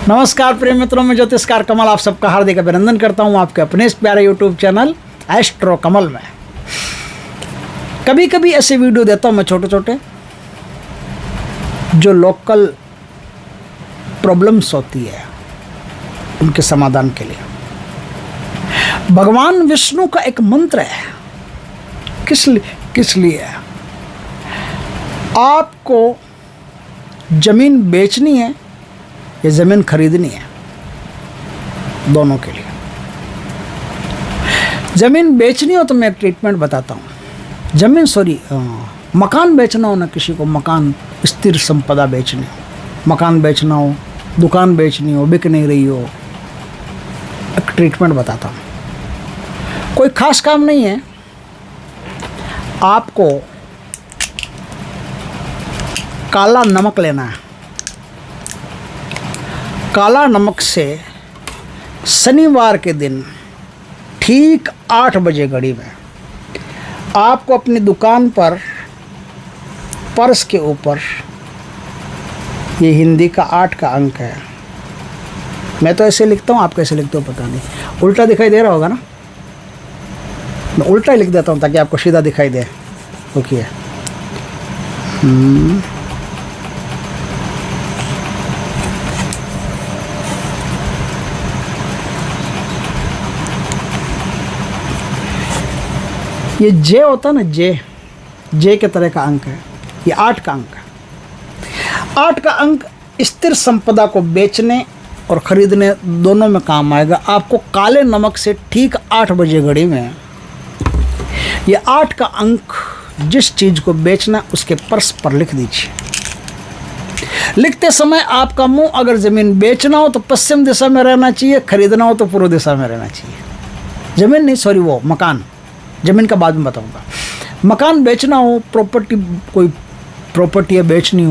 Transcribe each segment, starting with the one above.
नमस्कार प्रिय मित्रों, में ज्योतिषकार कमल आप सबका हार्दिक अभिनंदन करता हूं आपके अपने इस प्यारे यूट्यूब चैनल एस्ट्रो कमल में। कभी कभी ऐसे वीडियो देता हूं मैं छोटे छोटे जो लोकल प्रॉब्लम्स होती है उनके समाधान के लिए। भगवान विष्णु का एक मंत्र है, किस लिए है? आपको जमीन बेचनी है या ज़मीन खरीदनी है, दोनों के लिए। ज़मीन बेचनी हो तो मैं एक ट्रीटमेंट बताता हूँ। मकान बेचना हो ना, किसी को मकान स्थिर संपदा बेचनी हो, मकान बेचना हो, दुकान बेचनी हो, बिक नहीं रही हो, एक ट्रीटमेंट बताता हूँ। कोई खास काम नहीं है, आपको काला नमक लेना है। काला नमक से शनिवार के दिन ठीक 8 बजे घड़ी में आपको अपनी दुकान पर पर्स के ऊपर, ये हिंदी का 8 का अंक है, मैं तो ऐसे लिखता हूँ, आप कैसे लिखते हो पता नहीं, उल्टा दिखाई दे रहा होगा ना, मैं उल्टा ही लिख देता हूँ ताकि आपको सीधा दिखाई दे। ओके, ये जे होता है ना, जे के तरह का अंक है, ये 8 का अंक है। 8 का अंक स्थिर संपदा को बेचने और खरीदने दोनों में काम आएगा। आपको काले नमक से ठीक 8 बजे घड़ी में ये 8 का अंक जिस चीज़ को बेचना उसके पर्स पर लिख दीजिए। लिखते समय आपका मुंह, अगर ज़मीन बेचना हो तो पश्चिम दिशा में रहना चाहिए, खरीदना हो तो पूर्व दिशा में रहना चाहिए। ज़मीन नहीं, सॉरी, वो मकान, ज़मीन का बाद में बताऊंगा। मकान बेचना हो, कोई प्रॉपर्टी है बेचनी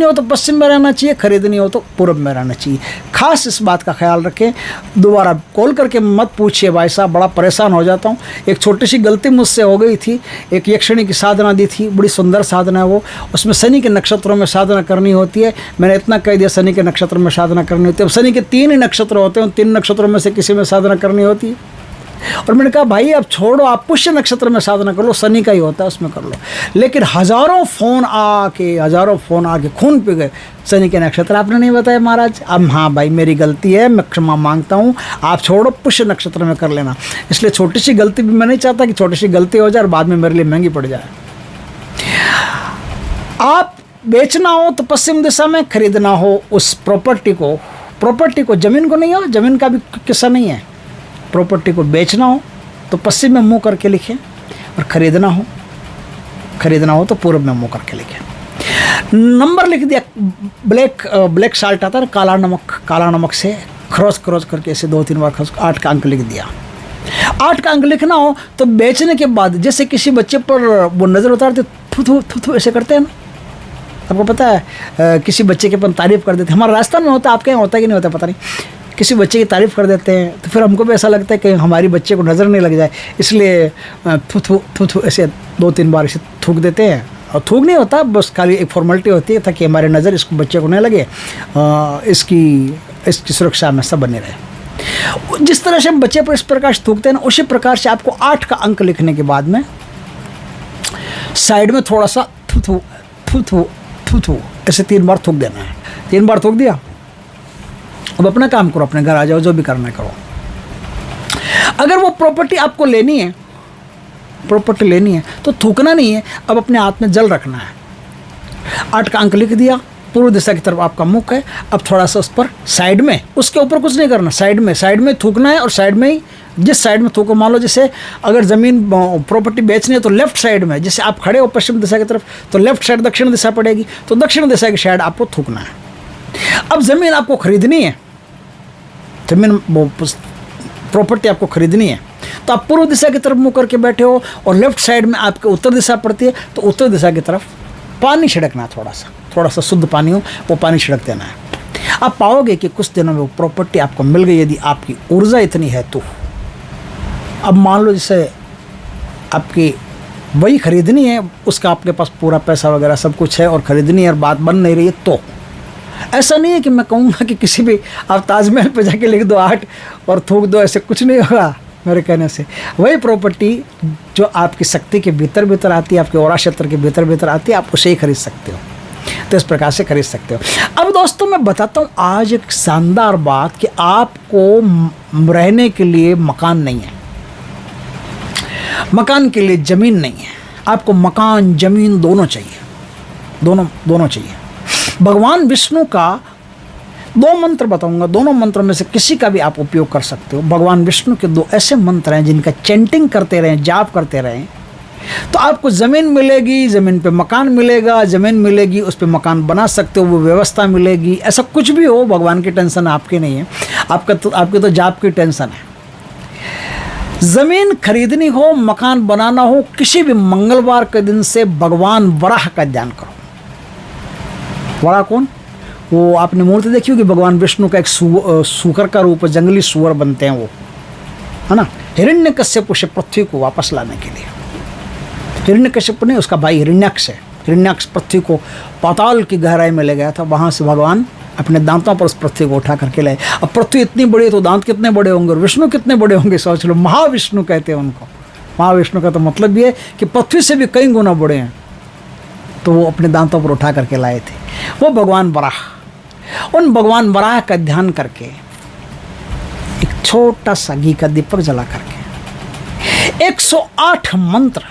हो तो पश्चिम में रहना चाहिए, खरीदनी हो तो पूर्व में रहना चाहिए। खास इस बात का ख्याल रखें। दोबारा कॉल करके मत पूछिए भाई साहब, बड़ा परेशान हो जाता हूँ। एक छोटी सी गलती मुझसे हो गई थी। एक यक्षिणी की साधना दी थी, बड़ी सुंदर साधना है वो, उसमें शनि के नक्षत्रों में साधना करनी होती है। मैंने इतना कह दिया, शनि के नक्षत्र में साधना करनी होती है। अब शनि के 3 ही नक्षत्र होते हैं, उन 3 नक्षत्रों में से किसी में साधना करनी होती है। और मैंने कहा भाई अब छोड़ो, आप पुष्य नक्षत्र में साधना कर लो, शनि का ही होता है, उसमें कर लो। लेकिन हजारों फ़ोन आके खून पी गए, शनि के नक्षत्र आपने नहीं बताया महाराज। अब हाँ भाई, मेरी गलती है, मैं क्षमा मांगता हूँ, आप छोड़ो, पुष्य नक्षत्र में कर लेना। इसलिए छोटी सी गलती भी मैं नहीं चाहता कि छोटी सी गलती हो जाए और बाद में मेरे लिए महंगी पड़ जाए। आप बेचना हो तो पश्चिम दिशा में, खरीदना हो उस प्रॉपर्टी को, ज़मीन को नहीं हो, ज़मीन का भी किस्सा नहीं है। प्रॉपर्टी को बेचना हो तो पश्चिम में मुंह करके लिखें, और ख़रीदना हो तो पूर्व में मुंह करके लिखें। नंबर लिख दिया, ब्लैक साल्ट आता है, काला नमक से क्रॉस करके ऐसे 2-3 बार 8 का अंक लिख दिया। 8 का अंक लिखना हो तो बेचने के बाद, जैसे किसी बच्चे पर वो नज़र उतारते थू ऐसे करते हैं ना, आपको पता है, किसी बच्चे के अपन तारीफ़ कर देते हैं। हमारे राजस्थान में होता है, आपके यहाँ होता है कि नहीं होता पता नहीं। किसी बच्चे की तारीफ़ कर देते हैं तो फिर हमको भी ऐसा लगता है कि हमारी बच्चे को नज़र नहीं लग जाए, इसलिए थू ऐसे 2-3 बार ऐसे थूक देते हैं। और थूक नहीं होता, बस खाली एक फॉर्मेलिटी होती है ताकि हमारी नज़र इसको बच्चे को नहीं लगे, इसकी सुरक्षा में सब बने रहे। जिस तरह से हम बच्चे पर इस प्रकार से थूकते हैं ना, उसी प्रकार से आपको 8 का अंक लिखने के बाद में साइड में थोड़ा सा थू ऐसे 3 बार थूक देना है। 3 बार थूक दिया, अब अपना काम करो, अपने घर आ जाओ, जो भी करना है करो। अगर वो प्रॉपर्टी आपको लेनी है तो थूकना नहीं है, अब अपने हाथ में जल रखना है। 8 का अंक लिख दिया, पूर्व दिशा की तरफ आपका मुख है। अब थोड़ा सा उस पर साइड में, उसके ऊपर कुछ नहीं करना, साइड में थूकना है। और साइड में ही, जिस साइड में थूको, मान लो जैसे अगर ज़मीन प्रॉपर्टी बेचनी है तो लेफ्ट साइड में, जैसे आप खड़े हो पश्चिम दिशा की तरफ, तो लेफ्ट साइड दक्षिण दिशा पड़ेगी, तो दक्षिण दिशा की साइड आपको थूकना है। अब ज़मीन आपको खरीदनी है, प्रॉपर्टी आपको खरीदनी है, तो आप पूर्व दिशा की तरफ मुँह करके बैठे हो और लेफ्ट साइड में आपके उत्तर दिशा पड़ती है, तो उत्तर दिशा की तरफ पानी छिड़कना, थोड़ा सा शुद्ध पानी हो वो पानी छिड़क देना है। आप पाओगे कि कुछ दिनों में वो प्रॉपर्टी आपको मिल गई, यदि आपकी ऊर्जा इतनी है तो। अब मान लो जैसे आपकी वही ख़रीदनी है, उसका आपके पास पूरा पैसा वगैरह सब कुछ है और ख़रीदनी है और बात बन नहीं रही है, तो ऐसा नहीं है कि मैं कहूँगा कि किसी भी आप ताजमहल पे जाके लिख दो 8 और थूक दो, ऐसे कुछ नहीं होगा मेरे कहने से। वही प्रॉपर्टी जो आपकी शक्ति के भीतर भीतर आती है, आपके औरा क्षेत्र के भीतर भीतर आती है, आप उसे ही खरीद सकते हो। तो इस प्रकार से खरीद सकते हो। अब दोस्तों मैं बताता हूँ आज एक शानदार बात कि आपको रहने के लिए मकान नहीं है, मकान के लिए ज़मीन नहीं है, आपको मकान ज़मीन दोनों चाहिए, दोनों चाहिए। भगवान विष्णु का 2 मंत्र बताऊंगा, दोनों मंत्रों में से किसी का भी आप उपयोग कर सकते हो। भगवान विष्णु के 2 ऐसे मंत्र हैं जिनका चैंटिंग करते रहें, जाप करते रहें, तो आपको ज़मीन मिलेगी, ज़मीन पे मकान मिलेगा, ज़मीन मिलेगी उस पे मकान बना सकते हो, वो व्यवस्था मिलेगी। ऐसा कुछ भी हो, भगवान की टेंशन आपकी नहीं है, आपकी तो जाप की टेंशन है। ज़मीन खरीदनी हो, मकान बनाना हो, किसी भी मंगलवार के दिन से भगवान वराह का ध्यान करो। वराह कौन? वो आपने मूर्ति देखी होगी, भगवान विष्णु का एक सूकर का रूप, जंगली सूअर बनते हैं वो, है ना। हिरण्यकश्यप से पृथ्वी को वापस लाने के लिए, हिरण्यकश्यप नहीं, उसका भाई हिरण्याक्ष है, हिरण्याक्ष पृथ्वी को पाताल की गहराई में ले गया था, वहाँ से भगवान अपने दांतों पर उस पृथ्वी को उठा करके लाए। अब पृथ्वी इतनी बड़ी है तो दांत कितने बड़े होंगे, और विष्णु कितने बड़े होंगे, सोच लो। महाविष्णु कहते हैं उनको। महाविष्णु का तो मतलब ये है कि पृथ्वी से भी कई गुना बड़े हैं, तो वो अपने दांतों पर उठा करके लाए थे। वो भगवान वराह, उन भगवान वराह का ध्यान करके एक छोटा सा घी का दीपक जला करके 108 मंत्र,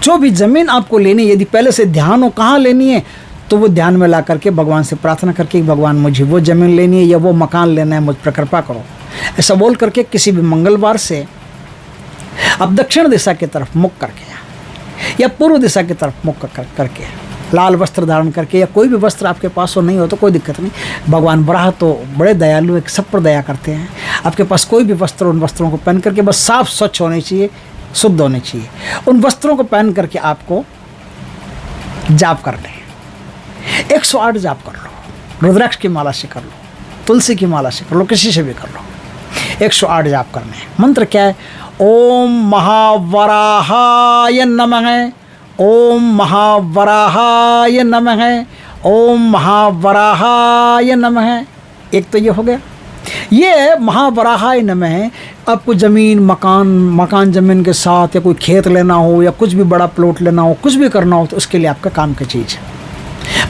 जो भी ज़मीन आपको लेनी है, यदि पहले से ध्यान हो कहाँ लेनी है, तो वो ध्यान में ला करके भगवान से प्रार्थना करके भगवान मुझे वो ज़मीन लेनी है या वो मकान लेना है, मुझ पर कृपा करो, ऐसा बोल करके किसी भी मंगलवार से आप दक्षिण दिशा की तरफ मुख करके या पूर्व दिशा की तरफ मुख करके लाल वस्त्र धारण करके, या कोई भी वस्त्र आपके पास हो, नहीं हो तो कोई दिक्कत नहीं। भगवान वराह तो बड़े दयालु है, सब पर दया करते हैं। आपके पास कोई भी वस्त्र, उन वस्त्रों को पहन करके, बस साफ स्वच्छ होने चाहिए, शुद्ध होने चाहिए, उन वस्त्रों को पहन करके आपको जाप कर लें। 108 जाप कर लो, रुद्राक्ष की माला से कर लो, तुलसी की माला से कर लो, किसी से भी कर लो। 108 जाप करने हैं। मंत्र क्या है? ओम महावराहाय नमः, ओम महावराहाय नमः, ओम महावराहाय नमः। एक तो ये हो गया। ये महावराहाय नमः आपको ज़मीन, मकान ज़मीन के साथ, या कोई खेत लेना हो, या कुछ भी बड़ा प्लॉट लेना हो, कुछ भी करना हो, तो उसके लिए आपका काम की चीज़ है।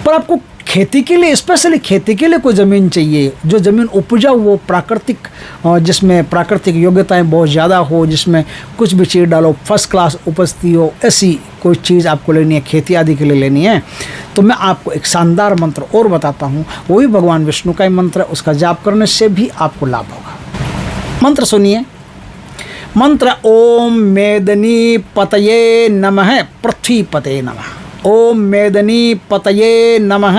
पर आपको खेती के लिए, स्पेशली खेती के लिए कोई ज़मीन चाहिए, जो ज़मीन उपजाऊ हो, प्राकृतिक, जिसमें प्राकृतिक योग्यताएं बहुत ज़्यादा हो, जिसमें कुछ भी चीज़ डालो फर्स्ट क्लास उपजती हो, ऐसी कोई चीज़ आपको लेनी है, खेती आदि के लिए लेनी है, तो मैं आपको एक शानदार मंत्र और बताता हूँ। वो भी भगवान विष्णु का ही मंत्र है, उसका जाप करने से भी आपको लाभ होगा। मंत्र सुनिए। मंत्र ओम मेदनी पतये नमः, पृथ्वी पतये नमः। ओम मेदनी पतये नमः,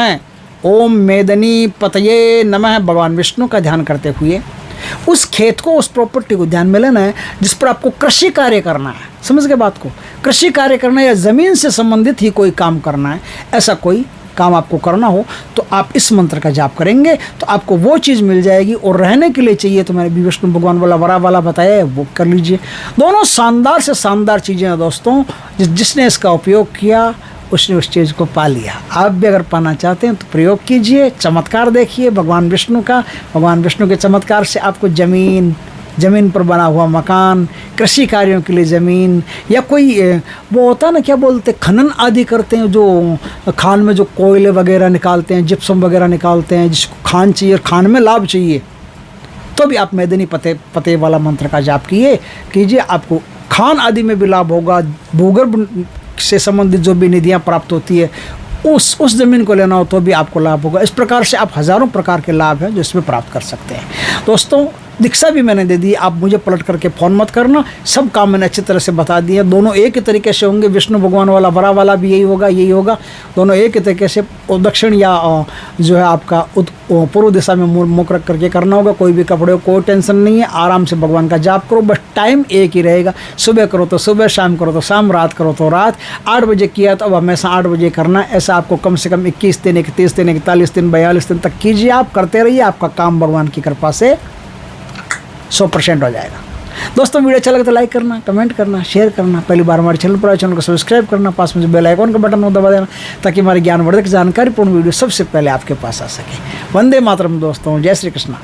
ओम मेदनी पतये नमः। भगवान विष्णु का ध्यान करते हुए उस खेत को, उस प्रॉपर्टी को ध्यान में लेना है जिस पर आपको कृषि कार्य करना है। समझ गए बात को? कृषि कार्य करना है या ज़मीन से संबंधित ही कोई काम करना है, ऐसा कोई काम आपको करना हो तो आप इस मंत्र का जाप करेंगे तो आपको वो चीज़ मिल जाएगी। और रहने के लिए चाहिए तो मैंने भी विष्णु भगवान वाला वरा वाला बताया है, वो कर लीजिए। दोनों शानदार से शानदार चीज़ें हैं दोस्तों। जिसने इसका उपयोग किया उसने उस चीज़ को पा लिया। आप भी अगर पाना चाहते हैं तो प्रयोग कीजिए, चमत्कार देखिए भगवान विष्णु का। भगवान विष्णु के चमत्कार से आपको ज़मीन पर बना हुआ मकान, कृषि कार्यों के लिए ज़मीन, या कोई वो होता है ना, क्या बोलते, खनन आदि करते हैं, जो खान में जो कोयले वगैरह निकालते हैं, जिप्सम वगैरह निकालते हैं, जिसको खान चाहिए और खान में लाभ चाहिए, तो भी आप मेदनी पते वाला मंत्र का जाप कीजिए। आपको खान आदि में भी लाभ होगा। भूगर्भ से संबंधित जो भी निधियाँ प्राप्त होती है उस ज़मीन को लेना हो तो भी आपको लाभ होगा। इस प्रकार से आप हज़ारों प्रकार के लाभ हैं जो इसमें प्राप्त कर सकते हैं। दोस्तों दीक्षा भी मैंने दे दी, आप मुझे पलट करके फ़ोन मत करना, सब काम मैंने अच्छी तरह से बता दिए। दोनों एक ही तरीके से होंगे, विष्णु भगवान वाला वरा वाला भी यही होगा, दोनों एक ही तरीके से दक्षिण या जो है आपका पूर्व दिशा में मुख रख करके करना होगा। कोई भी कपड़े को कोई टेंशन नहीं है, आराम से भगवान का जाप करो, बस टाइम एक ही रहेगा। सुबह करो तो सुबह, शाम करो तो शाम, रात करो तो रात। 8 बजे किया तो अब हमेशा 8 बजे करना है। ऐसा आपको कम से कम 21 दिन, 31 दिन, 41 दिन, 42 दिन तक कीजिए। आप करते रहिए, आपका काम भगवान की कृपा से 100% हो जाएगा। दोस्तों वीडियो अच्छा लगे तो लाइक करना, कमेंट करना, शेयर करना। पहली बार हमारे चैनल पर आए, चैनल को सब्सक्राइब करना, पास में जो बेल आइकॉन का बटन हो दबा देना, ताकि हमारे ज्ञानवर्धक जानकारीपूर्ण वीडियो सबसे पहले आपके पास आ सके। वंदे मातरम दोस्तों, जय श्री कृष्णा।